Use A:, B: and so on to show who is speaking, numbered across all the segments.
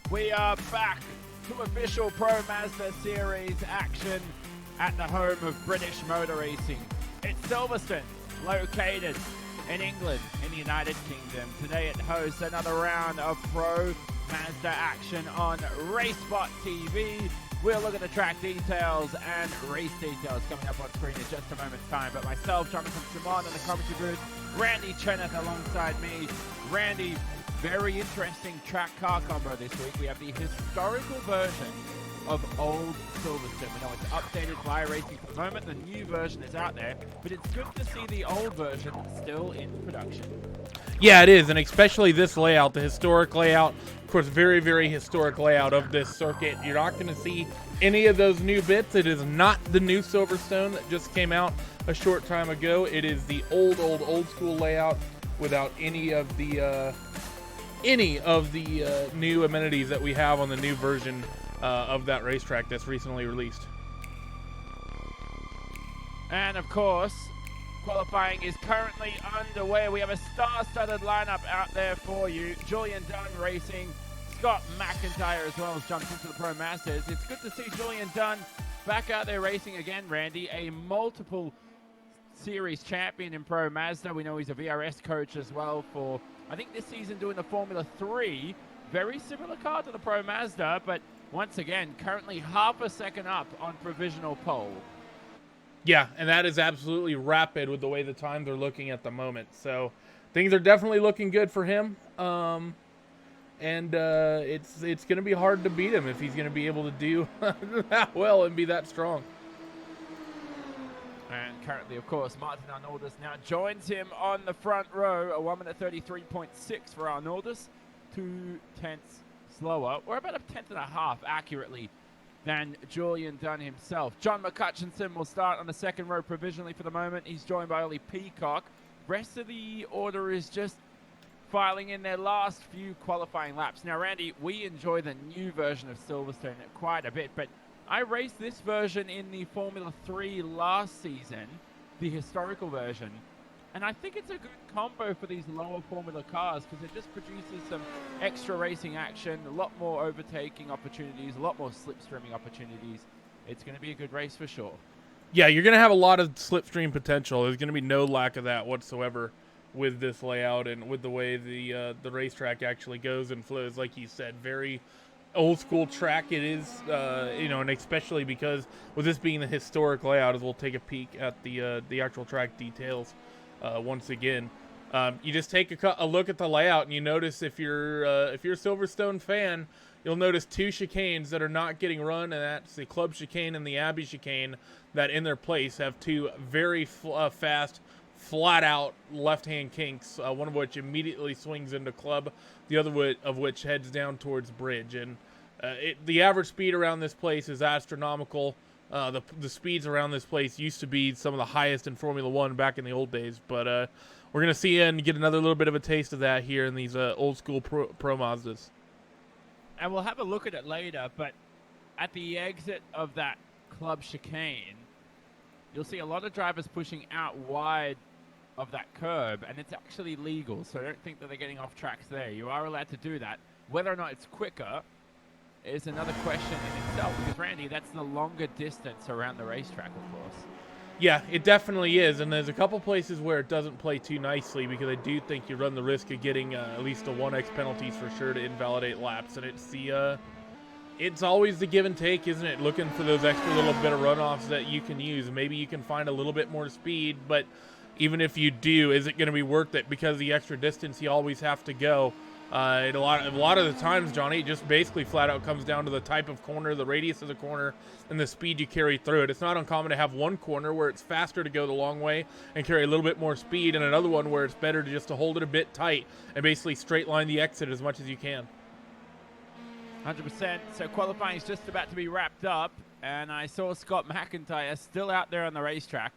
A: We are back to official Pro Mazda Series action at the home of British motor racing. It's Silverstone, located in England, in the United Kingdom. Today it hosts another round of Pro Mazda action on RaceSpotTV. We'll look at the track details and race details coming up on screen in just a moment's time. But myself, Jonathan Simon in the commentary booth, Randy Cheneth alongside me. Randy, very interesting track car combo this week. We have the historical version of old Silverstone. We know it's updated via racing for the moment. The new version is out there, but it's good to see the old version still in production.
B: Yeah, it is, and especially this layout, the historic layout. Of course, very, very historic layout of this circuit. You're not going to see any of those new bits. It is not the new Silverstone that just came out a short time ago. It is the old school layout without any of the new amenities that we have on the new version of that racetrack that's recently released.
A: And of course, qualifying is currently underway. We have a star-studded lineup out there for you. Julian Dunn racing, Scott McIntyre as well has jumped into the Pro Masters. It's good to see Julian Dunn back out there racing again, Randy, a multiple series champion in Pro Mazda. We know he's a VRS coach as well for, I think this season doing the Formula 3. Very similar car to the Pro Mazda, but once again, currently half a second up on provisional pole.
B: Yeah, and that is absolutely rapid with the way the times are looking at the moment. So things are definitely looking good for him. It's going to be hard to beat him if he's going to be able to do that well and be that strong.
A: And currently, of course, Martin Arnoldas now joins him on the front row. A 1 minute 33.6 for Arnoldas. 2 tenths slower, or about a tenth and a half accurately, than Julian Dunn himself. John McCutcheon will start on the second row provisionally for the moment. He's joined by Ollie Peacock. Rest of the order is just filing in their last few qualifying laps. Now, Randy, we enjoy the new version of Silverstone quite a bit, but I raced this version in the Formula 3 last season, the historical version, and I think it's a good combo for these lower Formula cars because it just produces some extra racing action, a lot more overtaking opportunities, a lot more slipstreaming opportunities. It's going to be a good race for sure.
B: Yeah, you're going to have a lot of slipstream potential. There's going to be no lack of that whatsoever with this layout and with the way the racetrack actually goes and flows. Like you said, very old school track it is, and especially because with this being the historic layout, as we'll take a peek at the actual track details. Once again, you just take a look at the layout and you notice if you're a Silverstone fan, you'll notice 2 chicanes that are not getting run, and that's the Club chicane and the Abbey chicane that in their place have 2 very fast, flat out left-hand kinks, one of which immediately swings into Club, the other of which heads down towards Bridge. And the average speed around this place is astronomical. The speeds around this place used to be some of the highest in Formula 1 back in the old days, but we're going to see and get another little bit of a taste of that here in these old school pro Mazdas.
A: And we'll have a look at it later, but at the exit of that Club chicane, you'll see a lot of drivers pushing out wide of that curb, and it's actually legal, so I don't think that they're getting off tracks there. You are allowed to do that. Whether or not it's quicker is another question in itself, because Randy, that's the longer distance around the racetrack, of course.
B: Yeah, it definitely is, and there's a couple places where it doesn't play too nicely because I do think you run the risk of getting at least a 1x penalties for sure to invalidate laps, and it's always the give and take, isn't it? Looking for those extra little bit of runoffs that you can use. Maybe you can find a little bit more speed, but even if you do, is it going to be worth it because of the extra distance you always have to go? A lot of the times, Johnny, it just basically flat out comes down to the type of corner, the radius of the corner, and the speed you carry through it. It's not uncommon to have one corner where it's faster to go the long way and carry a little bit more speed, and another one where it's better to hold it a bit tight and basically straight line the exit as much as you can.
A: 100%. So qualifying is just about to be wrapped up, and I saw Scott McIntyre still out there on the racetrack.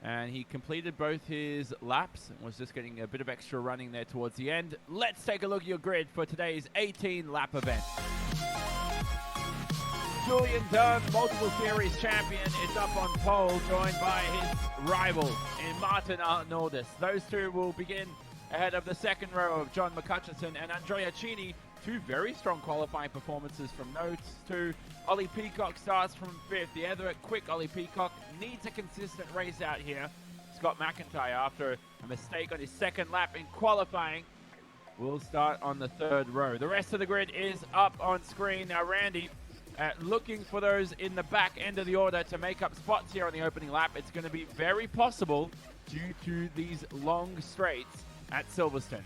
A: And he completed both his laps and was just getting a bit of extra running there towards the end. Let's take a look at your grid for today's 18-lap event. Julian Dunn, multiple series champion, is up on pole, joined by his rival in Martin Arnoldas. Those two will begin ahead of the second row of John McCutcheon and Andrea Cini two very strong qualifying performances from those two. Ollie Peacock starts from 5th. The other quick Ollie Peacock needs a consistent race out here. Scott McIntyre, after a mistake on his second lap in qualifying, will start on the 3rd row. The rest of the grid is up on screen. Now, Randy, looking for those in the back end of the order to make up spots here on the opening lap. It's going to be very possible due to these long straights at Silverstone.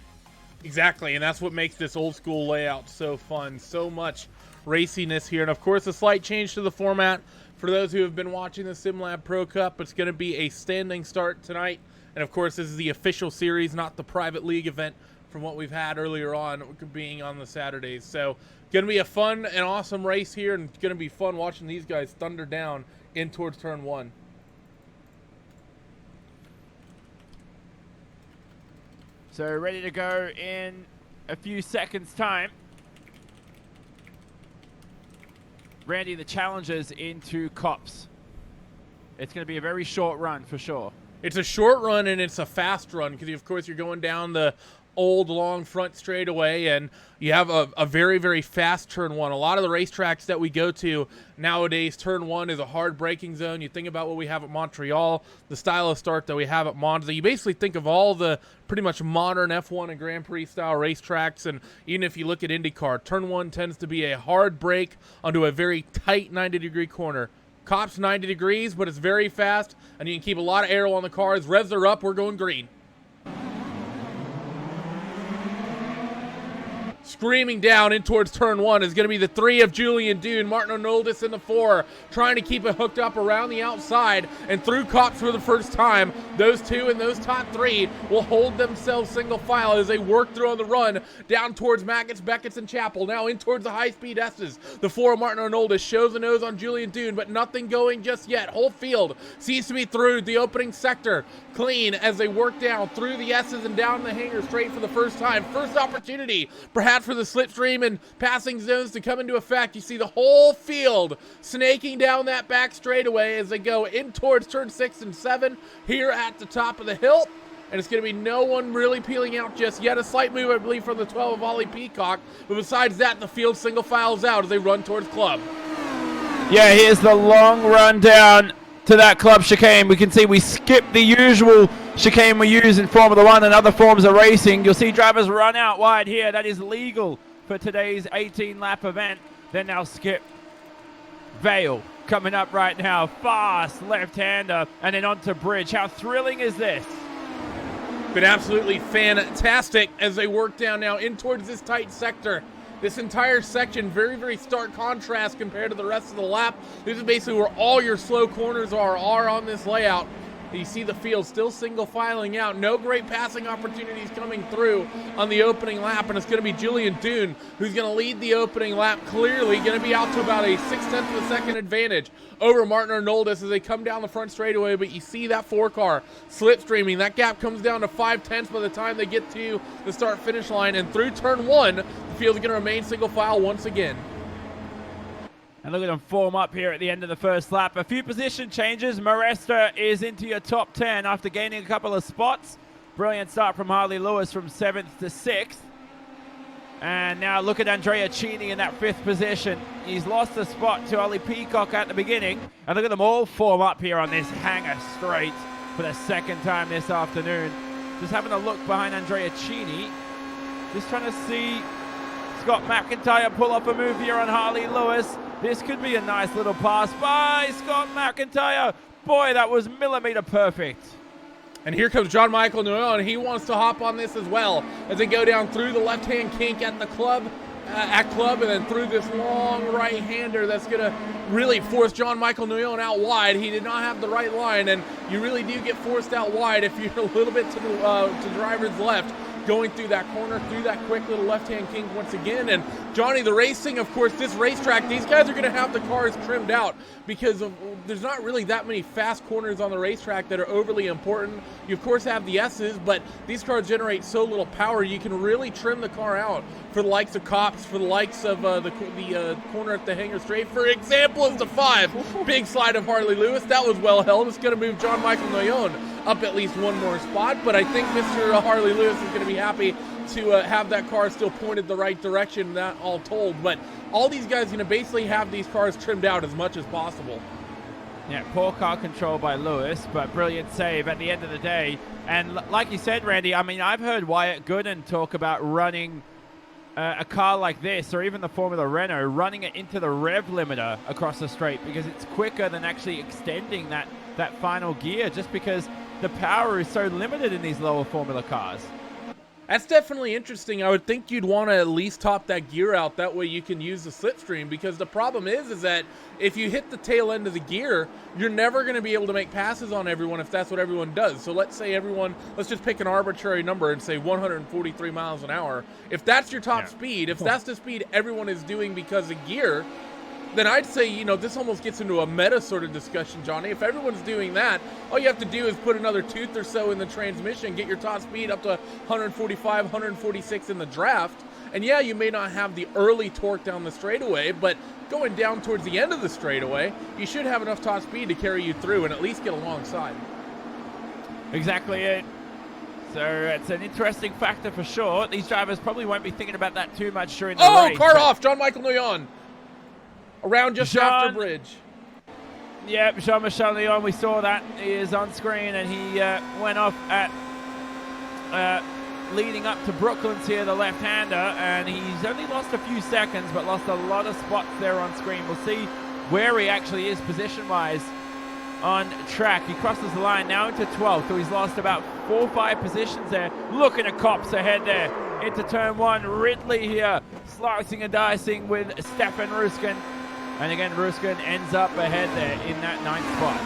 B: Exactly, and that's what makes this old school layout so fun. So much raciness here. And of course, a slight change to the format for those who have been watching the SimLab Pro Cup. It's going to be a standing start tonight. And of course, this is the official series, not the private league event from what we've had earlier on, being on the Saturdays. So going to be a fun and awesome race here, and it's going to be fun watching these guys thunder down in towards turn 1.
A: So ready to go in a few seconds' time. Randy, the challengers into Cops. It's going to be a very short run for sure.
B: It's a short run and it's a fast run because, of course, you're going down the old long front straightaway, and you have a very fast turn 1. A lot of the racetracks that we go to nowadays, turn 1 is a hard braking zone. You think about what we have at Montreal, the style of start that we have at Mazda. You basically think of all the pretty much modern F1 and Grand Prix style racetracks, and even if you look at IndyCar, turn 1 tends to be a hard brake onto a very tight 90-degree corner. Cops 90 degrees, but it's very fast, and you can keep a lot of aero on the cars. Revs are up, we're going green. Screaming down in towards turn 1 is going to be the 3 of Julian Dune. Martin Arnoldis in the 4, trying to keep it hooked up around the outside and through Cops for the first time. Those two and those top 3 will hold themselves single file as they work through on the run down towards Maggots, Beckett's, and Chapel. Now in towards the high-speed S's. The 4 of Martin Arnoldis shows the nose on Julian Dune, but nothing going just yet. Whole field seems to be through the opening sector clean as they work down through the S's and down the hanger straight for the first time. First opportunity, perhaps, for the slipstream and passing zones to come into effect. You see the whole field snaking down that back straightaway as they go in towards turn 6 and 7 here at the top of the hill. And it's going to be no one really peeling out just yet. A slight move, I believe, from the 12 of Ollie Peacock. But besides that, the field single files out as they run towards club.
A: Yeah, here's the long run down to that club chicane. We can see we skip the usual chicane we use in Formula 1 and other forms of racing. You'll see drivers run out wide here. That is legal for today's 18-lap event. Then they'll skip Vale coming up right now. Fast left-hander and then onto Bridge. How thrilling is this?
B: Been absolutely fantastic as they work down now in towards this tight sector. This entire section, very stark contrast compared to the rest of the lap. This is basically where all your slow corners are on this layout. You see the field still single filing out. No great passing opportunities coming through on the opening lap, and it's going to be Julian Dune who's going to lead the opening lap. Clearly going to be out to about a 0.6 of a second advantage over Martin Arnoldis as they come down the front straightaway. But you see that 4-car slipstreaming. That gap comes down to 0.5 by the time they get to the start-finish line. And through turn 1, the field is going to remain single file once again.
A: And look at them form up here at the end of the first lap. A few position changes. Maresta is into your top 10 after gaining a couple of spots. Brilliant start from Harley Lewis from 7th to 6th. And now look at Andrea Cini in that 5th position. He's lost a spot to Ollie Peacock at the beginning. And look at them all form up here on this hanger straight for the second time this afternoon. Just having a look behind Andrea Cini. Just trying to see Scott McIntyre pull off a move here on Harley Lewis. This could be a nice little pass by Scott McIntyre. Boy, that was millimeter perfect.
B: And here comes John Michael Noel, and he wants to hop on this as well as they go down through the left-hand kink at the club, and then through this long right-hander that's going to really force John Michael Noel out wide. He did not have the right line, and you really do get forced out wide if you're a little bit to the driver's left, going through that corner, through that quick little left-hand kink once again. And Johnny, the racing, of course, this racetrack, these guys are going to have the cars trimmed out because there's not really that many fast corners on the racetrack that are overly important. You, of course, have the S's, but these cars generate so little power, you can really trim the car out for the likes of Cops, for the likes of the corner at the hanger straight. For example, is the 5. Big slide of Harley Lewis. That was well held. It's going to move John Michael Noyon up at least one more spot, but I think Mr. Harley Lewis is going to be happy to have that car still pointed the right direction, that all told. But all these guys are going to basically have these cars trimmed out as much as possible.
A: Yeah, poor car control by Lewis, but brilliant save at the end of the day. And like you said, Randy, I mean, I've heard Wyatt Gooden talk about running a car like this, or even the Formula Renault, running it into the rev limiter across the straight because it's quicker than actually extending that final gear, just because the power is so limited in these lower Formula cars.
B: That's definitely interesting. I would think you'd want to at least top that gear out. That way you can use the slipstream, because the problem is that if you hit the tail end of the gear, you're never going to be able to make passes on everyone if that's what everyone does. So let's say let's just pick an arbitrary number and say 143 miles an hour. If that's your top speed, if that's the speed everyone is doing because of gear, then I'd say, this almost gets into a meta sort of discussion, Johnny. If everyone's doing that, all you have to do is put another tooth or so in the transmission, get your top speed up to 145, 146 in the draft. And yeah, you may not have the early torque down the straightaway, but going down towards the end of the straightaway, you should have enough top speed to carry you through and at least get alongside.
A: Exactly it. So it's an interesting factor for sure. These drivers probably won't be thinking about that too much during the race.
B: Oh, car off! Jean-Michel Noyon. Around just after bridge.
A: Yep, Jean-Michel Leon, we saw that. He is on screen, and he went off at leading up to Brooklands here, the left-hander, and he's only lost a few seconds, but lost a lot of spots there on screen. We'll see where he actually is position-wise on track. He crosses the line now into 12th, so he's lost about 4 or 5 positions there. Looking at cops ahead there into turn 1. Ridley here, slicing and dicing with Stefan Ruskin. And again, Ruskin ends up ahead there in that 9th spot.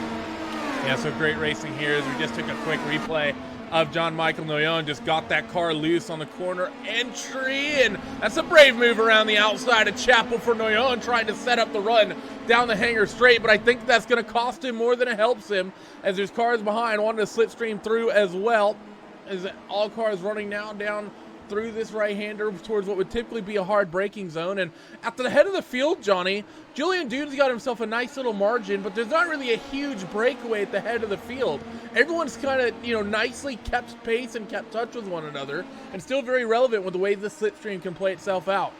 B: Yeah, so great racing here as we just took a quick replay of Jean-Michel Noyon. Just got that car loose on the corner entry, and that's a brave move around the outside of Chapel for Noyon, trying to set up the run down the hanger straight, but I think that's going to cost him more than it helps him, as there's cars behind wanting to slipstream through as well, as all cars running now down through this right-hander towards what would typically be a hard braking zone. And at the head of the field, Johnny, Julian Dude's got himself a nice little margin, but there's not really a huge breakaway at the head of the field. Everyone's kind of, nicely kept pace and kept touch with one another, and still very relevant with the way this slipstream can play itself out.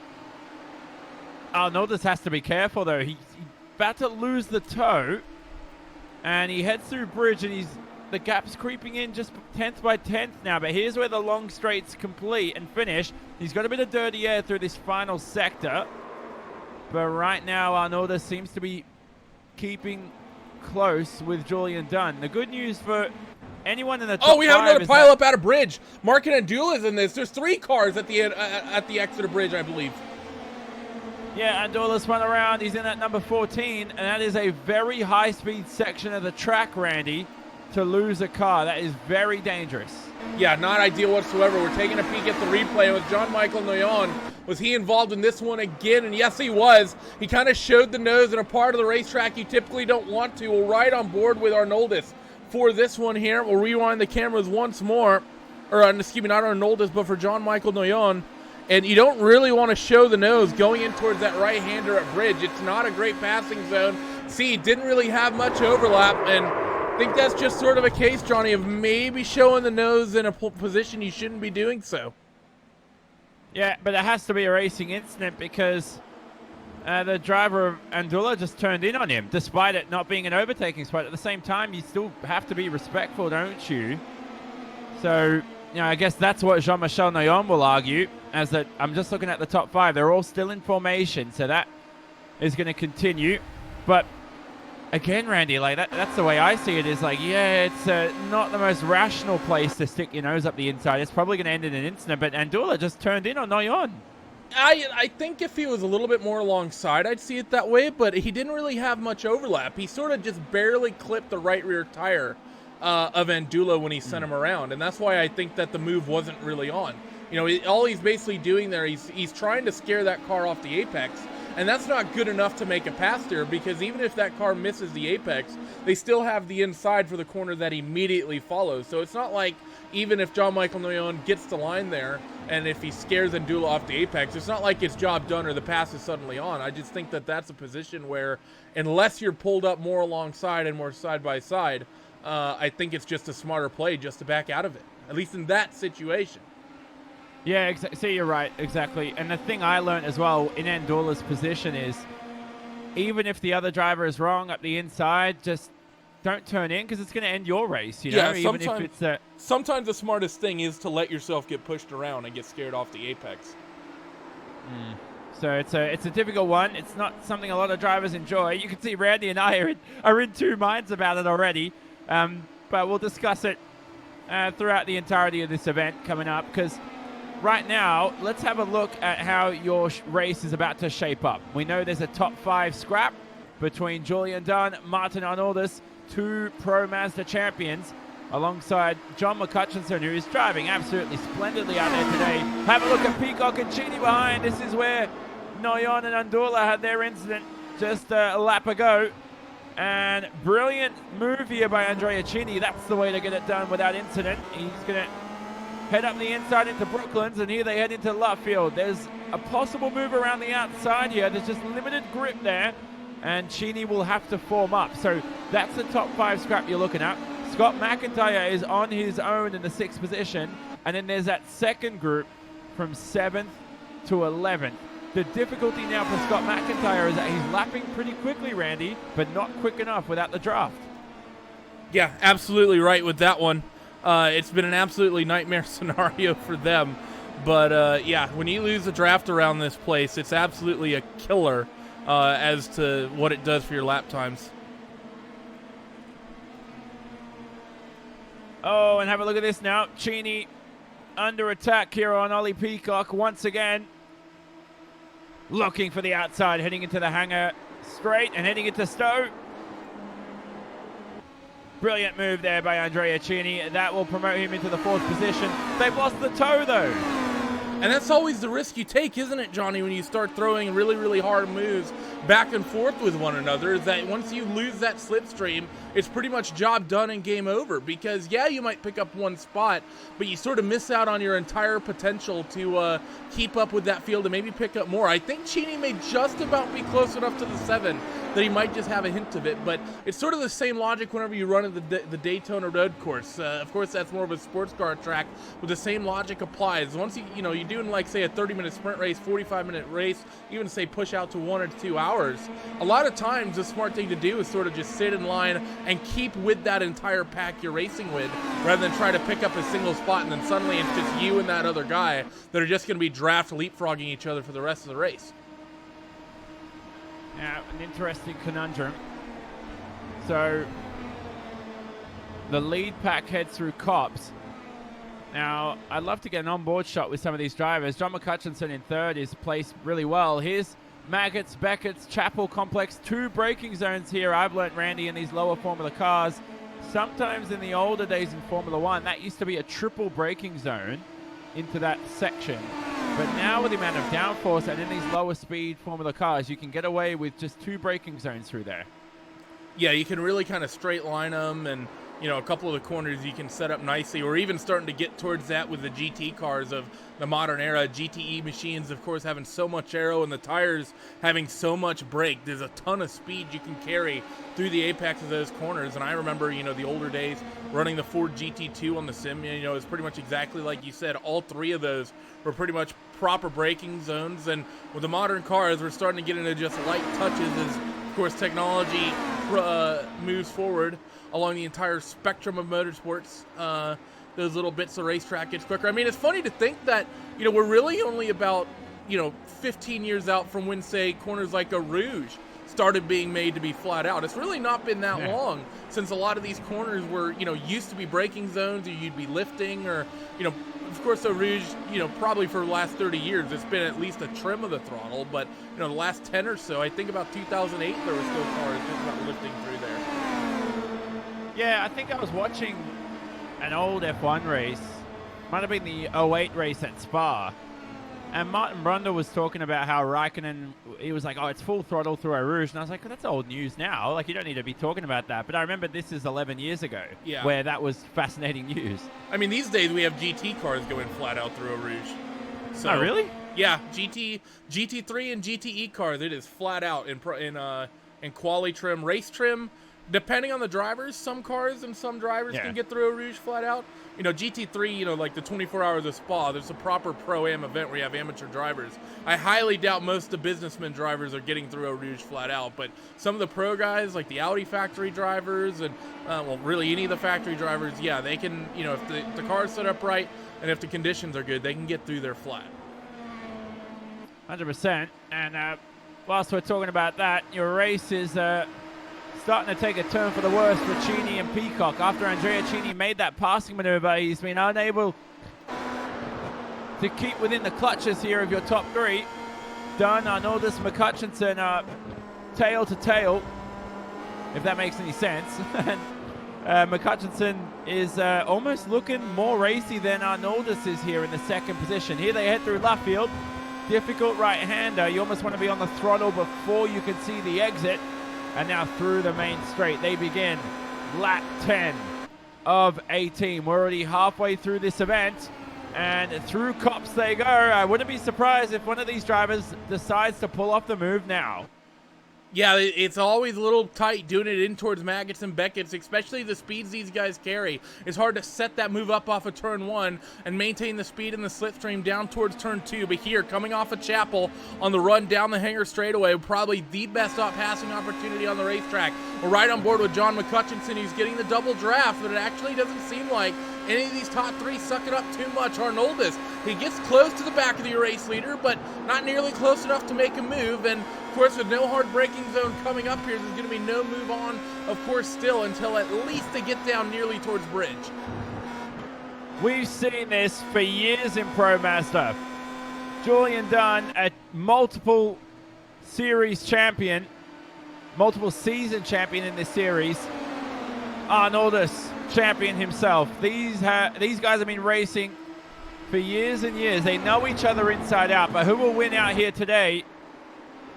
A: Arnoldus has to be careful, though. He's about to lose the toe, and he heads through bridge, and the gap's creeping in just 10th by 10th now, but here's where the long straights complete and finish. He's got a bit of dirty air through this final sector, but right now Arnoldus seems to be keeping close with Julian Dunn. The good news for anyone in the top
B: we have
A: 5
B: another pile up out of bridge. Markin and Andula's in this. There's 3 cars at the end, at the exit of bridge, I believe.
A: Yeah, Andula spun around. He's in at number 14, and that is a very high-speed section of the track, Randy, to lose a car. That is very dangerous.
B: Yeah, not ideal whatsoever. We're taking a peek at the replay with Jean-Michel Noyon. Was he involved in this one again? And yes, he was. He kind of showed the nose in a part of the racetrack you typically don't want to. We're right on board with Arnoldus for this one here. We'll rewind the cameras once more. Or, excuse me, not Arnoldus, but for Jean-Michel Noyon. And you don't really want to show the nose going in towards that right-hander at bridge. It's not a great passing zone. See, didn't really have much overlap, and I think that's just sort of a case, Johnny, of maybe showing the nose in a position you shouldn't be doing so.
A: Yeah, but it has to be a racing incident because the driver of Andula just turned in on him, despite it not being an overtaking spot. At the same time, you still have to be respectful, don't you? So, I guess that's what Jean-Michel Noyon will argue, as that I'm just looking at the top 5. They're all still in formation, so that is going to continue. But again, Randy, that's the way I see it, is it's not the most rational place to stick your nose up the inside. It's probably going to end in an incident, but Andula just turned in on Noyon.
B: I think if he was a little bit more alongside, I'd see it that way, but he didn't really have much overlap. He sort of just barely clipped the right rear tire of Andula when he sent him around, and that's why I think that the move wasn't really on. All he's basically doing there, he's trying to scare that car off the apex, and that's not good enough to make a pass there, because even if that car misses the apex, they still have the inside for the corner that immediately follows. So it's not like even if Jean-Michel Noyon gets the line there, and if he scares Andula off the apex, it's not like it's job done or the pass is suddenly on. I just think that that's a position where, unless you're pulled up more alongside and more side by side, I think it's just a smarter play just to back out of it, at least in that situation.
A: Yeah, see, you're right, exactly. And the thing I learned as well in Andula's position is, even if the other driver is wrong up the inside, just don't turn in because it's going to end your race, you know? Even if it's
B: sometimes the smartest thing is to let yourself get pushed around and get scared off the apex.
A: So it's a difficult one. It's not something a lot of drivers enjoy. You can see Randy and I are in two minds about it already. But we'll discuss it throughout the entirety of this event coming up, because right now, let's have a look at how your race is about to shape up. We know there's a top 5 scrap between Julian Dunn, Martin Arnoldus, 2 Pro Mazda champions, alongside John McCutcheon, who is driving absolutely splendidly out there today. Have a look at Peacock and Cheney behind. This is where Noyon and Andula had their incident just a lap ago. And brilliant move here by Andrea Cheney. That's the way to get it done without incident. He's going to head up the inside into Brooklands, and here they head into Luffield. There's a possible move around the outside here. There's just limited grip there, and Cheney will have to form up. So that's the top 5 scrap you're looking at. Scott McIntyre is on his own in the 6th position, and then there's that second group from 7th to 11th. The difficulty now for Scott McIntyre is that he's lapping pretty quickly, Randy, but not quick enough without the draft.
B: Yeah, absolutely right with that one. It's been an absolutely nightmare scenario for them. But, yeah, when you lose a draft around this place, it's absolutely a killer as to what it does for your lap times.
A: Oh, and have a look at this now. Cheney under attack here on Ollie Peacock once again. Looking for the outside, heading into the hangar straight and heading into Stowe. Brilliant move there by Andrea Cheney. That will promote him into the 4th position. They've lost the toe, though.
B: And that's always the risk you take, isn't it, Johnny, when you start throwing really, really hard moves back and forth with one another, is that once you lose that slipstream, it's pretty much job done and game over. Because, yeah, you might pick up one spot, but you sort of miss out on your entire potential to keep up with that field and maybe pick up more. I think Cheney may just about be close enough to the 7 that he might just have a hint of it. But it's sort of the same logic whenever you run at the Daytona Road Course. Of course, that's more of a sports car track, but the same logic applies. Once you're doing, like, say, a 30-minute sprint race, 45-minute race, even say push out to 1 or 2 hours, a lot of times the smart thing to do is sort of just sit in line and keep with that entire pack you're racing with, rather than try to pick up a single spot and then suddenly it's just you and that other guy that are just going to be draft leapfrogging each other for the rest of the race.
A: Now, an interesting conundrum. So, the lead pack heads through Cops. Now, I'd love to get an onboard shot with some of these drivers. John McCutcheon in 3rd is placed really well. Here's Maggots, Beckett's, Chapel Complex. 2 braking zones here. I've learnt, Randy, in these lower Formula cars. Sometimes in the older days in Formula 1, that used to be a triple braking zone into that section. But now with the amount of downforce and in these lower speed Formula cars, you can get away with just 2 braking zones through there.
B: Yeah, you can really kind of straight line them, and a couple of the corners you can set up nicely. We're even starting to get towards that with the GT cars of the modern era. GTE machines, of course, having so much aero and the tires having so much brake. There's a ton of speed you can carry through the apex of those corners. And I remember, the older days running the Ford GT2 on the sim. It's pretty much exactly like you said. All 3 of those were pretty much proper braking zones. And with the modern cars, we're starting to get into just light touches as, of course, technology moves forward along the entire spectrum of motorsports. Those little bits of racetrack gets quicker. I mean, it's funny to think that, we're really only about, 15 years out from when, say, corners like a Rouge started being made to be flat out. It's really not been that long since a lot of these corners were, used to be braking zones, or you'd be lifting, or, of course, the Rouge, probably for the last 30 years, it's been at least a trim of the throttle. But, the last 10 or so, I think about 2008, there were still cars that were lifting through there.
A: Yeah, I think I was watching an old F1 race. Might have been the 08 race at Spa. And Martin Brundle was talking about how Raikkonen, he was like, oh, it's full throttle through a Rouge. And I was like, oh, that's old news now. Like, you don't need to be talking about that. But I remember this is 11 years ago, where that was fascinating news.
B: I mean, these days we have GT cars going flat out through a Rouge. So,
A: oh, really?
B: Yeah, GT3 and GTE cars, it is flat out in quali trim, race trim. depending on the drivers, some cars and some drivers can get through Eau Rouge flat out. You know, GT3, you know, like the 24 Hours of Spa, there's a proper Pro-Am event where you have amateur drivers. I highly doubt most of the businessman drivers are getting through Eau Rouge flat out, but some of the pro guys, like the Audi factory drivers and, well, really any of the factory drivers, yeah, they can, you know, if the car's set up right and if the conditions are good, they can get through there flat.
A: 100%. And whilst we're talking about that, your race is starting to take a turn for the worse for Cini and Peacock. After Andrea Cini made that passing maneuver, he's been unable to keep within the clutches here of your top three. Dunn, Arnoldus, McCutcheon are tail to tail, if that makes any sense. And McCutcheon is almost looking more racy than Arnoldus is here in the second position. Here they head through Luffield. Difficult right-hander. You almost want to be on the throttle before you can see the exit. And now through the main straight, they begin lap 10 of 18. We're already halfway through this event, and through Cops they go. I wouldn't be surprised if one of these drivers decides to pull off the move now.
B: Yeah, it's always a little tight doing it in towards Maggots and Beckett's, especially the speeds these guys carry. It's hard to set that move up off of turn 1 and maintain the speed in the slipstream down towards turn 2. But here, coming off of Chapel on the run down the Hangar straightaway, probably the best passing opportunity on the racetrack. We're right on board with John McCutcheon, who's getting the double draft, but it actually doesn't seem like any of these top three suck it up too much. Arnoldus, he gets close to the back of the race leader, but not nearly close enough to make a move. And of course, with no hard braking zone coming up here, there's going to be no move on, of course, still until at least they get down nearly towards Bridge.
A: We've seen this for years in Pro Mazda. Julian Dunn, a multiple series champion, multiple season champion in this series. Arnoldus, champion himself. These guys have been racing for years and years. They know each other inside out, but who will win out here today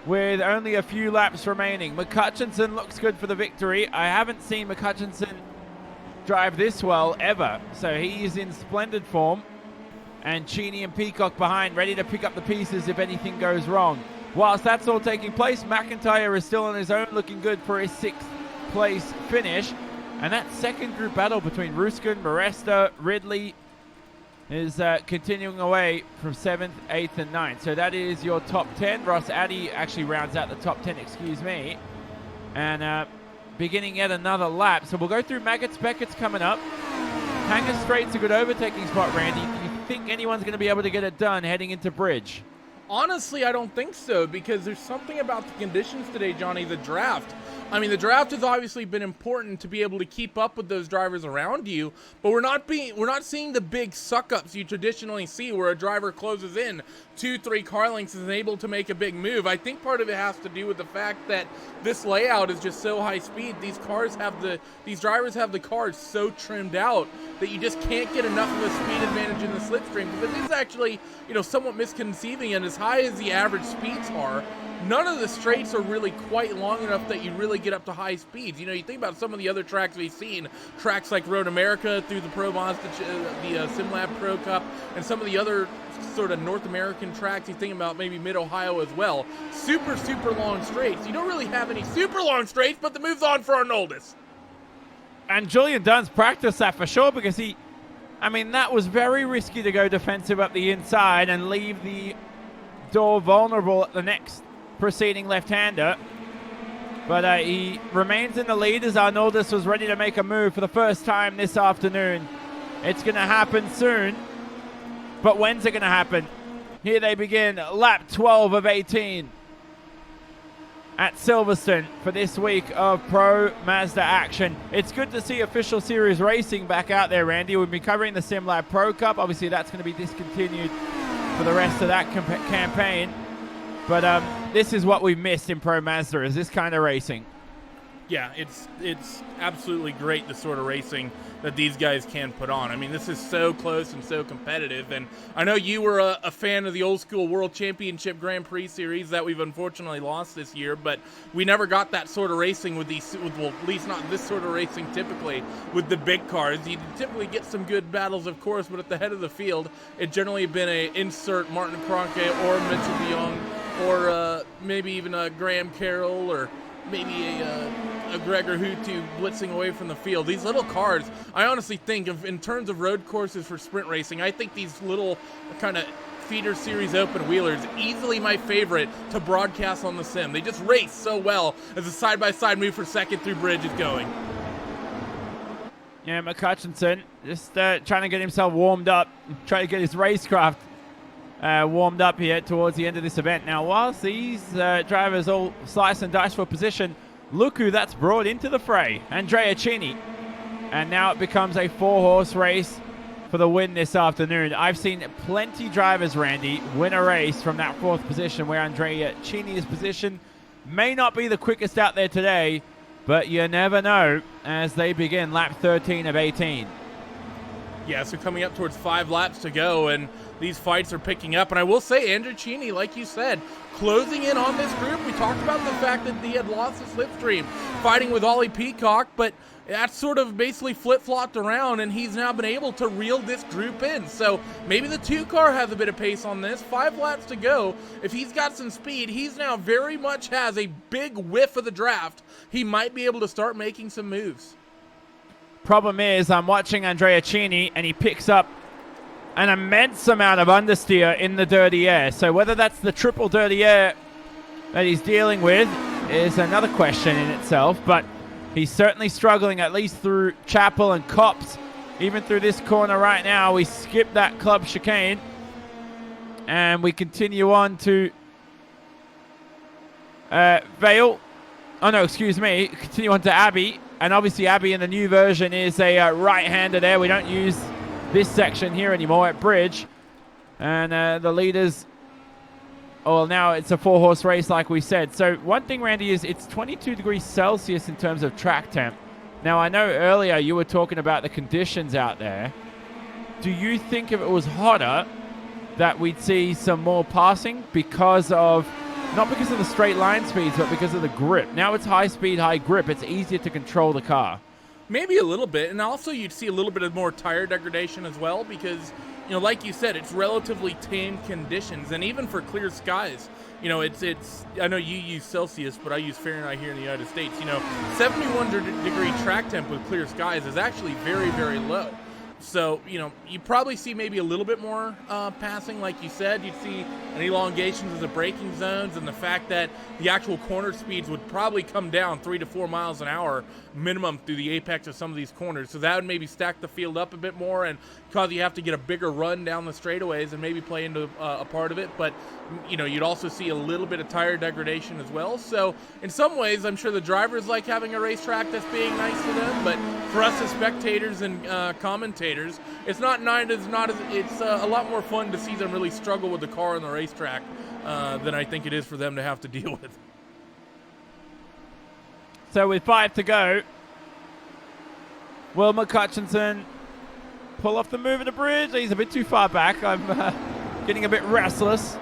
A: with only a few laps remaining? McCutcheon looks good for the victory. I haven't seen McCutcheon drive this well ever, so he is in splendid form. And Cini and Peacock behind, ready to pick up the pieces if anything goes wrong. Whilst that's all taking place, McIntyre is still on his own, looking good for his 6th place finish. And that second group battle between Ruskin, Maresta, Ridley is continuing away from 7th, 8th, and 9th. So that is your top 10. Ross Addy actually rounds out the top 10, excuse me. And beginning yet another lap. So we'll go through Maggots. Beckett's coming up. Hangar Straight's a good overtaking spot, Randy. Do you think anyone's going to be able to get it done heading into Bridge?
B: Honestly, I don't think so, because there's something about the conditions today, Johnny, the draft. I mean, the draft has obviously been important to be able to keep up with those drivers around you, but we're not seeing the big suck-ups you traditionally see where a driver closes in 2-3 car lengths and is able to make a big move. I think part of it has to do with the fact that this layout is just so high speed. These drivers have the cars so trimmed out that you just can't get enough of a speed advantage in the slipstream. Because this is actually, you know, somewhat misconceiving, and as high as the average speeds are, none of the straights are really quite long enough that you really get up to high speeds. You know, you think about some of the other tracks we've seen, tracks like Road America through the Pro Mazda, the SimLab Pro Cup, and some of the other sort of North American tracks. You think about maybe Mid-Ohio as well. Super, super long straights. You don't really have any super long straights, but the move's on for Arnoldus.
A: And Julian Dunn's practiced that for sure, because that was very risky to go defensive up the inside and leave the door vulnerable at the next preceding left-hander. But he remains in the lead as Arnoldus was ready to make a move for the first time this afternoon. It's going to happen soon. But when's it going to happen? Here they begin, lap 12 of 18 at Silverstone for this week of Pro Mazda action. It's good to see official series racing back out there, Randy. We've been covering the SimLab Pro Cup. Obviously, that's going to be discontinued for the rest of that campaign. But this is what we missed in Pro Mazda, is this kind of racing.
B: Yeah, it's absolutely great, the sort of racing that these guys can put on. I mean, this is so close and so competitive. And I know you were a fan of the old school World Championship Grand Prix series that we've unfortunately lost this year, but we never got that sort of racing with well, at least not this sort of racing typically with the big cars. You typically get some good battles, of course, but at the head of the field, it generally been a insert Martin Cronke or Mitchell DeYoung or maybe even a Graham Carroll or maybe a Gregor Hutu blitzing away from the field. These little cars, I honestly think, in terms of road courses for sprint racing, I think these little kind of feeder series open wheelers easily my favorite to broadcast on the sim. They just race so well as the side-by-side move for second through bridge is going.
A: Yeah, McCutcheon just trying to get himself warmed up, trying to get his racecraft warmed up here towards the end of this event. Now, whilst these drivers all slice and dice for position, look who that's brought into the fray, Andrea Cini. And now it becomes a 4-horse race for the win this afternoon. I've seen plenty drivers, Randy, win a race from that 4th position where Andrea Cini is positioned. May not be the quickest out there today, but you never know as they begin lap 13 of 18.
B: Yeah, so coming up towards 5 laps to go, and these fights are picking up. And I will say, Andrew Cini, like you said, closing in on this group. We talked about the fact that he had lost the slipstream fighting with Ollie Peacock, but that's sort of basically flip-flopped around, and he's now been able to reel this group in. So maybe the 2-car has a bit of pace on this. 5 laps to go. If he's got some speed, he's now very much has a big whiff of the draft. He might be able to start making some moves.
A: Problem is, I'm watching Andrea Cini, and he picks up an immense amount of understeer in the dirty air. So whether that's the triple dirty air that he's dealing with is another question in itself, but he's certainly struggling, at least through Chapel and Copse. Even through this corner right now, we skip that club chicane, and we continue on to Vale. Oh, no, excuse me. Continue on to Abbey. And obviously, Abbey in the new version is a right-hander there. We don't use this section here anymore at Bridge. And the leaders, well, now it's a 4-horse race like we said. So one thing, Randy, is it's 22 degrees Celsius in terms of track temp. Now, I know earlier you were talking about the conditions out there. Do you think if it was hotter that we'd see some more passing because of, not because of the straight line speeds, but because of the grip? Now it's high speed, high grip. It's easier to control the car.
B: Maybe a little bit, and also you'd see a little bit of more tire degradation as well because, you know, like you said, it's relatively tame conditions, and even for clear skies, you know, it's. I know you use Celsius, but I use Fahrenheit here in the United States. You know, 71 degree track temp with clear skies is actually very, very low. So, you know, you probably see maybe a little bit more passing, like you said. You'd see an elongation of the braking zones and the fact that the actual corner speeds would probably come down 3 to 4 miles an hour minimum through the apex of some of these corners. So that would maybe stack the field up a bit more and cause you have to get a bigger run down the straightaways and maybe play into a part of it. But, you know, you'd also see a little bit of tire degradation as well. So in some ways, I'm sure the drivers like having a racetrack that's being nice to them. But for us as spectators and commentators, it's a lot more fun to see them really struggle with the car on the racetrack than I think it is for them to have to deal with.
A: So with 5 to go, will McCutcheon pull off the move of the bridge? He's a bit too far back. I'm getting a bit restless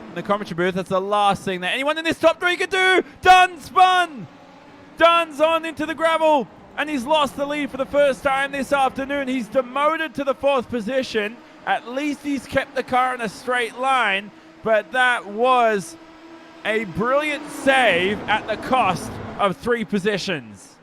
A: in the commentary booth. That's the last thing that anyone in this top 3 could do. Dunn spun. Dunn's on into the gravel, and he's lost the lead for the first time this afternoon. He's demoted to the 4th position. At least he's kept the car in a straight line, but that was a brilliant save at the cost of 3 positions.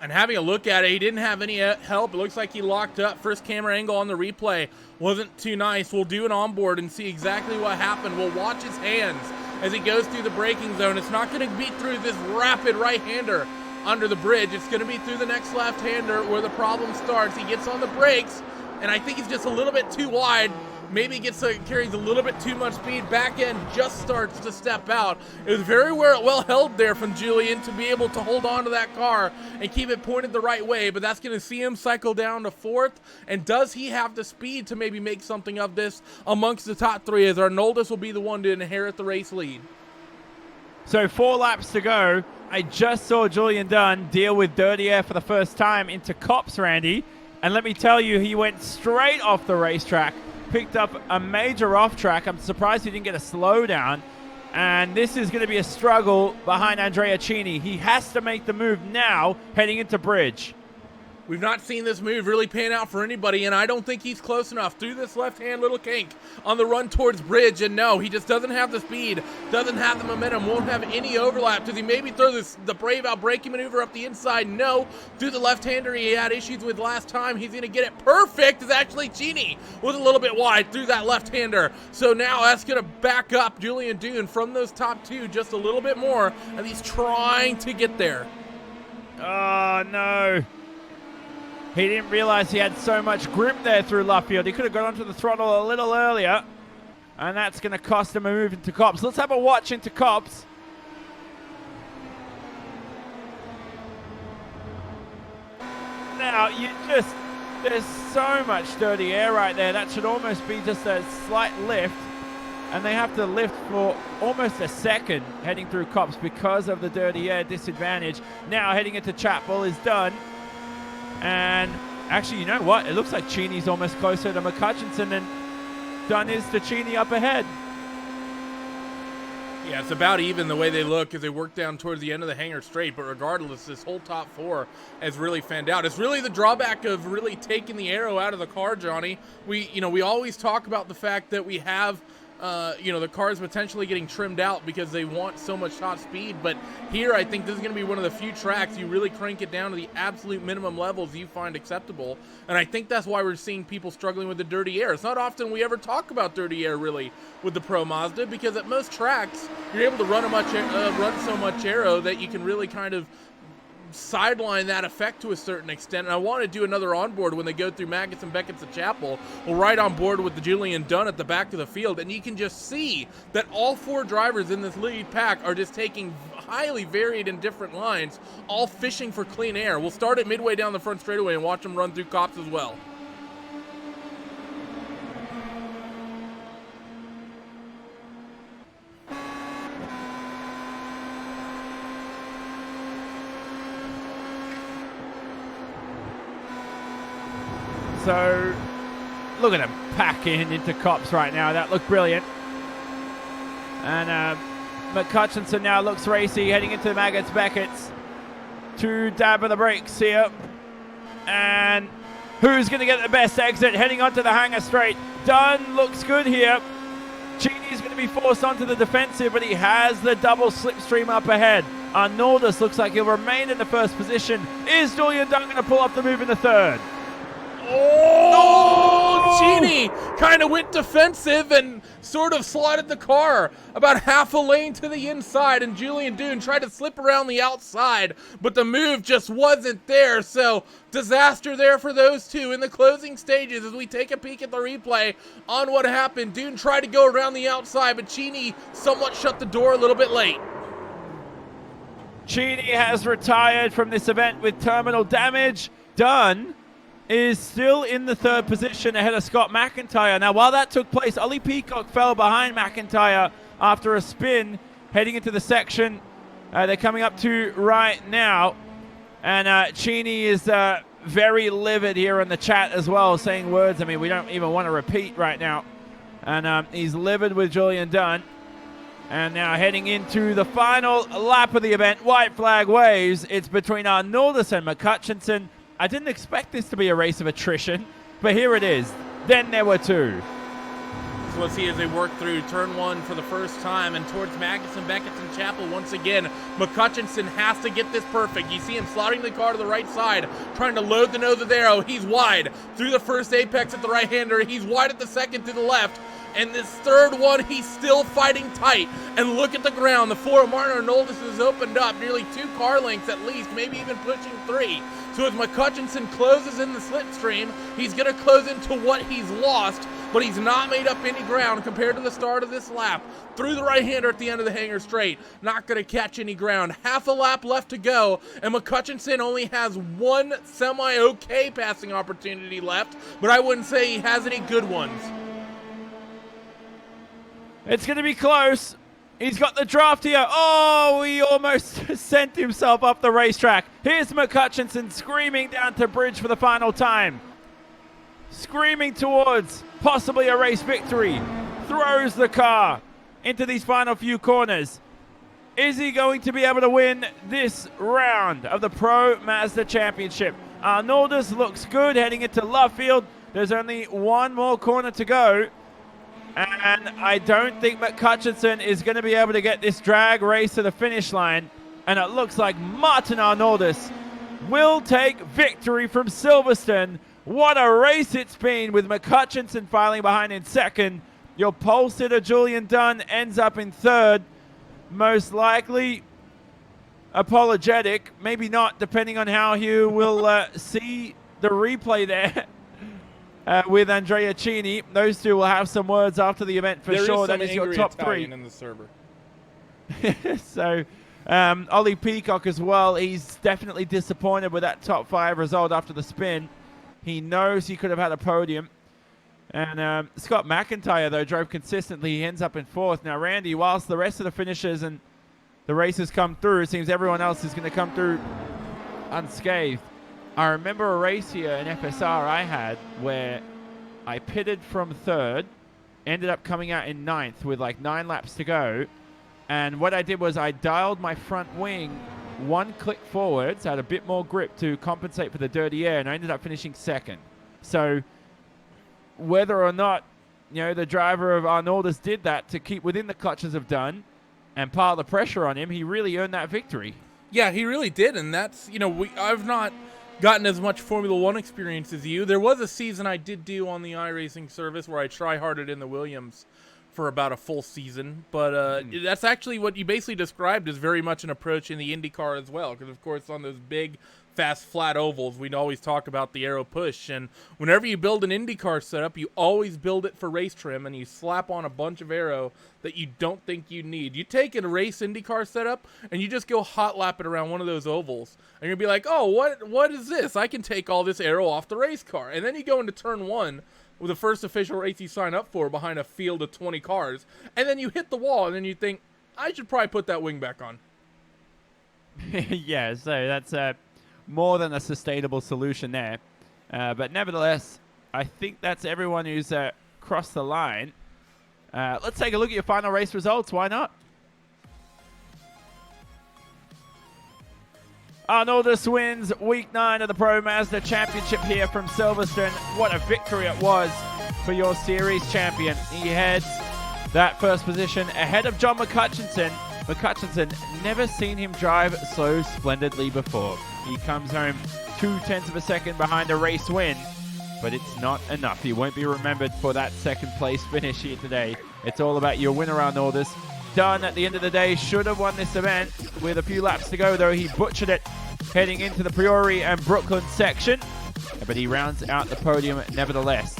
B: And having a look at it, he didn't have any help. It looks like he locked up. First camera angle on the replay wasn't too nice. We'll do an onboard and see exactly what happened. We'll watch his hands as he goes through the braking zone. It's not going to be through this rapid right-hander under the bridge. It's going to be through the next left-hander where the problem starts. He gets on the brakes, and I think he's just a little bit too wide. Maybe carries a little bit too much speed. Back end just starts to step out. It was very well held there from Julian to be able to hold on to that car and keep it pointed the right way, but that's going to see him cycle down to 4th. And does he have the speed to maybe make something of this amongst the top 3, as Arnoldus will be the one to inherit the race lead?
A: So 4 laps to go. I just saw Julian Dunn deal with dirty air for the first time into Copse, Randy. And let me tell you, he went straight off the racetrack, picked up a major off track. I'm surprised he didn't get a slowdown. And this is going to be a struggle behind Andrea Cini. He has to make the move now heading into Bridge.
B: We've not seen this move really pan out for anybody, and I don't think he's close enough. Through this left-hand little kink on the run towards bridge, and no, he just doesn't have the speed, doesn't have the momentum, won't have any overlap. Does he maybe throw the brave out braking maneuver up the inside? No. Through the left-hander he had issues with last time. He's going to get it perfect. It's actually Cheney was a little bit wide through that left-hander. So now that's going to back up Julian Dune from those top two just a little bit more, and he's trying to get there.
A: Oh, no. He didn't realize he had so much grip there through Luffield. He could have got onto the throttle a little earlier, and that's going to cost him a move into Copse. Let's have a watch into Copse. Now, there's so much dirty air right there. That should almost be just a slight lift, and they have to lift for almost a second heading through Copse because of the dirty air disadvantage. Now heading into Chapel is done. And actually, you know what? It looks like Cheney's almost closer to McCutcheon, and done is to Cheney up ahead.
B: Yeah, it's about even the way they look as they work down towards the end of the hangar straight. But regardless, this whole top four has really fanned out. It's really the drawback of really taking the arrow out of the car, Johnny. We always talk about the fact that we have the cars potentially getting trimmed out because they want so much top speed. But here, I think this is going to be one of the few tracks you really crank it down to the absolute minimum levels you find acceptable. And I think that's why we're seeing people struggling with the dirty air. It's not often we ever talk about dirty air, really, with the Pro Mazda, because at most tracks, you're able to run so much aero that you can really kind of sideline that effect to a certain extent. And I want to do another onboard when they go through Magnussen, Beckett, and Chapel. We'll ride on board with the Julian Dunn at the back of the field, and you can just see that all four drivers in this lead pack are just taking highly varied and different lines, all fishing for clean air. We'll start it midway down the front straightaway and watch them run through Copse as well.
A: So, look at him packing into Copse right now. That looked brilliant. And McCutcheon now looks racy, heading into Maggots Beckett's. To dab of the brakes here. And who's going to get the best exit? Heading onto the hangar straight. Dunn looks good here. Cheney's going to be forced onto the defensive, but he has the double slipstream up ahead. Arnoldus looks like he'll remain in the first position. Is Julian Dunn going to pull up the move in the third?
B: Oh, Cheney kind of went defensive and sort of slotted the car about half a lane to the inside, and Julian Dune tried to slip around the outside, but the move just wasn't there. So disaster there for those two in the closing stages. As we take a peek at the replay on what happened, Dune tried to go around the outside, but Cheney somewhat shut the door a little bit late.
A: Cheney has retired from this event with terminal damage. Dunn is still in the third position ahead of Scott McIntyre. Now, while that took place, Ollie Peacock fell behind McIntyre after a spin heading into the section they're coming up to right now. And Cheney is very livid here in the chat as well, saying words, I mean, we don't even want to repeat right now. And he's livid with Julian Dunn. And now heading into the final lap of the event, white flag waves. It's between Arnoldus and McCutcheon. I didn't expect this to be a race of attrition, but here it is. Then there were two.
B: So let's see as they work through turn one for the first time and towards Magnussen, Beckett, and Chapel once again. McCutcheon has to get this perfect. You see him slotting the car to the right side, trying to load the nose of the arrow. He's wide through the first apex at the right-hander. He's wide at the second to the left. And this third one, he's still fighting tight. And look at the ground. The floor of Martin Arnoldus has opened up nearly 2 car lengths at least, maybe even pushing 3. So as McCutcheon closes in the slipstream, he's going to close into what he's lost, but he's not made up any ground compared to the start of this lap. Through the right-hander at the end of the hangar straight. Not going to catch any ground. Half a lap left to go, and McCutcheon only has one semi-okay passing opportunity left, but I wouldn't say he has any good ones.
A: It's going to be close. He's got the draft here. Oh, he almost sent himself up the racetrack. Here's McCutcheon screaming down to bridge for the final time. Screaming towards possibly a race victory. Throws the car into these final few corners. Is he going to be able to win this round of the Pro Mazda Championship? Arnoldus looks good heading into left field. There's only one more corner to go. And I don't think McCutcheon is going to be able to get this drag race to the finish line. And it looks like Martin Arnoldus will take victory from Silverstone. What a race it's been, with McCutcheon filing behind in second. Your pole sitter Julian Dunn ends up in third. Most likely apologetic, maybe not, depending on how you will see the replay there. With Andrea Cini. Those two will have some words after the event for sure. That is your top
B: Italian
A: three.
B: In the server.
A: So, Ollie Peacock as well. He's definitely disappointed with that top 5 result after the spin. He knows he could have had a podium. And Scott McIntyre, though, drove consistently. He ends up in 4th. Now, Randy, whilst the rest of the finishers and the races come through, it seems everyone else is going to come through unscathed. I remember a race here in FSR I had where I pitted from 3rd, ended up coming out in 9th with like 9 laps to go. And what I did was I dialed my front wing 1 click forwards, had a bit more grip to compensate for the dirty air, and I ended up finishing 2nd. So whether or not, you know, the driver of Arnoldus did that to keep within the clutches of Dunn and pile the pressure on him, he really earned that victory.
B: Yeah, he really did, and that's, you know, I've not gotten as much Formula One experience as you. There was a season I did do on the iRacing service where I try-harded in the Williams for about a full season, but that's actually what you basically described as very much an approach in the IndyCar as well, because of course on those big, fast, flat ovals, we'd always talk about the aero push, and whenever you build an IndyCar setup, you always build it for race trim, and you slap on a bunch of aero that you don't think you need. You take a race IndyCar setup, and you just go hot lap it around one of those ovals, and you'll be like, oh, what is this? I can take all this aero off the race car. And then you go into turn 1, with the first official race you sign up for behind a field of 20 cars, and then you hit the wall, and then you think, I should probably put that wing back on.
A: Yeah, so that's more than a sustainable solution there. But nevertheless, I think that's everyone who's crossed the line. Let's take a look at your final race results. Why not? Arnoldus wins week 9 of the Pro Mazda Championship here from Silverstone. What a victory it was for your series champion. He heads that first position ahead of John McCutcheon. McCutcheon, never seen him drive so splendidly before. He comes home 0.2 of a second behind a race win, but it's not enough. He won't be remembered for that second place finish here today. It's all about your winner, Arnoldus. Dunn, at the end of the day, should have won this event with a few laps to go, though he butchered it heading into the Priori and Brooklyn section, but he rounds out the podium nevertheless.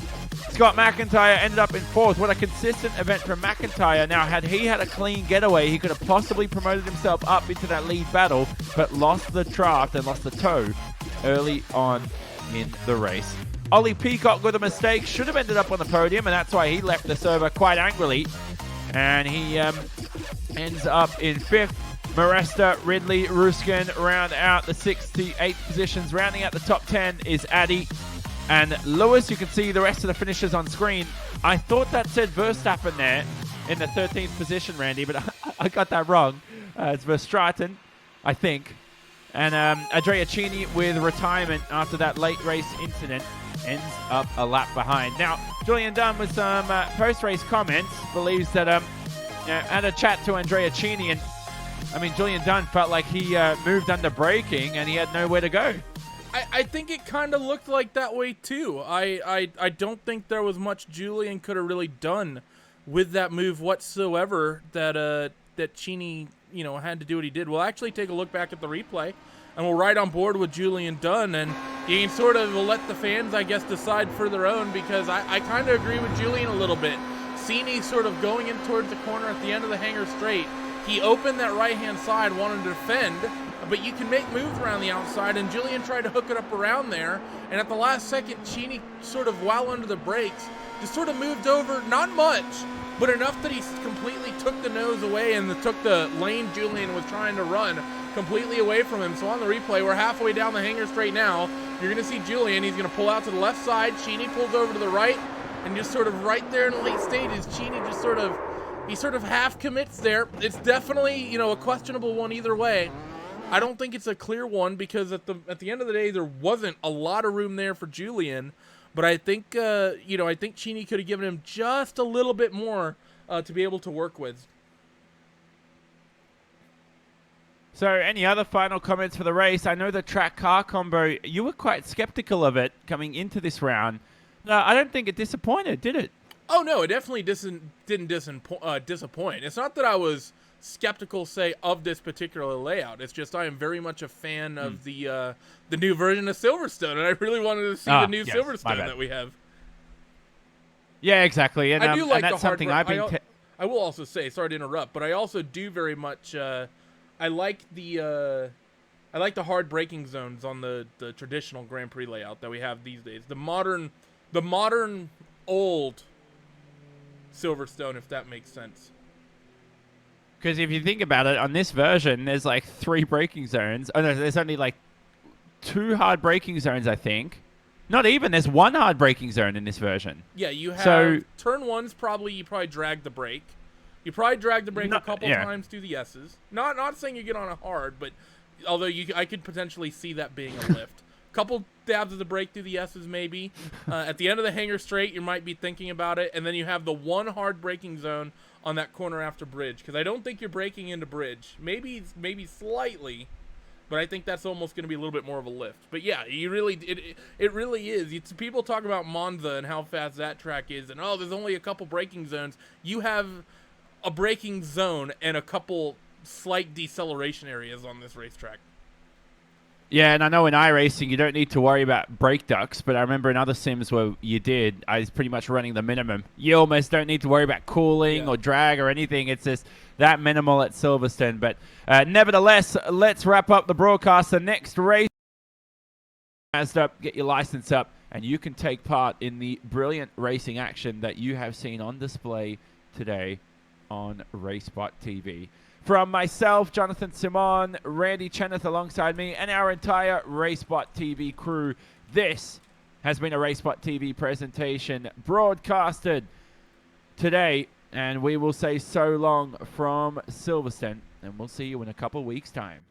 A: Scott McIntyre ended up in 4th. What a consistent event from McIntyre. Now, had he had a clean getaway, he could have possibly promoted himself up into that lead battle, but lost the draft and lost the toe early on in the race. Ollie Peacock with a mistake, should have ended up on the podium, and that's why he left the server quite angrily. And he ends up in 5th. Maresta, Ridley, Ruskin round out the 6th to 8th positions. Rounding out the top 10 is Addy and Lewis. You can see the rest of the finishers on screen. I thought that said Verstappen there in the 13th position, Randy, but I got that wrong. It's Verstraeten, I think. And Andrea Cini with retirement after that late race incident ends up a lap behind. Now, Julian Dunn with some post-race comments believes that had a chat to Andrea Cini, and I mean, Julian Dunn felt like he moved under braking and he had nowhere to go.
B: I think it kind of looked like that way too. I don't think there was much Julian could have really done with that move whatsoever that Cini, you know, had to do what he did. We'll actually take a look back at the replay, and we'll ride on board with Julian Dunn, and you can sort of let the fans, I guess, decide for their own, because I kind of agree with Julian a little bit. Cini sort of going in towards the corner at the end of the hangar straight. He opened that right-hand side, wanted to defend, but you can make moves around the outside, and Julian tried to hook it up around there, and at the last second, Cini sort of, while under the brakes, just sort of moved over, not much, but enough that he completely took the nose away and took the lane Julian was trying to run completely away from him. So on the replay, we're halfway down the hangar straight now. You're going to see Julian. He's going to pull out to the left side. Cini pulls over to the right, and just sort of right there in the late stages, Cini just sort of half commits there. It's definitely, you know, a questionable one either way. I don't think it's a clear one because at the end of the day, there wasn't a lot of room there for Julian. But I think, I think Cheney could have given him just a little bit more to be able to work with.
A: So any other final comments for the race? I know the track car combo, you were quite skeptical of it coming into this round. I don't think it disappointed, did it?
B: Oh, no, it definitely didn't disappoint. It's not that I was skeptical, say, of this particular layout. It's just I am very much a fan of the new version of Silverstone, and I really wanted to see the new Silverstone that we have.
A: Yeah, exactly. And
B: I do like
A: and that's
B: the hard
A: something I've been...
B: I will also say, sorry to interrupt, but I also do very much... I like the hard braking zones on the traditional Grand Prix layout that we have these days. The modern old Silverstone, if that makes sense.
A: Because if you think about it, on this version, there's like 3 braking zones. Oh no, there's only like 2 hard braking zones, I think. Not even. There's 1 hard braking zone in this version.
B: Yeah, you have turn 1's you probably drag the brake. You probably drag the brake a couple times through the S's. Not saying you get on a hard, but although I could potentially see that being a lift. Couple dabs of the brake through the S's maybe. At the end of the hanger straight, you might be thinking about it, and then you have the 1 hard braking zone on that corner after bridge, because I don't think you're braking into bridge. Maybe slightly, but I think that's almost going to be a little bit more of a lift. But yeah, it really is. People talk about Monza and how fast that track is, and there's only a couple braking zones. You have a braking zone and a couple slight deceleration areas on this racetrack.
A: Yeah, and I know in iRacing you don't need to worry about brake ducts, but I remember in other sims where you did, I was pretty much running the minimum. You almost don't need to worry about cooling or drag or anything. It's just that minimal at Silverstone. But nevertheless, let's wrap up the broadcast. The next race, Mazda, get your license up, and you can take part in the brilliant racing action that you have seen on display today on RaceSpotTV. From myself, Jonathan Simon, Randy Cheneth alongside me, and our entire RaceSpotTV crew, this has been a RaceSpotTV presentation broadcasted today, and we will say so long from Silverstone, and we'll see you in a couple weeks' time.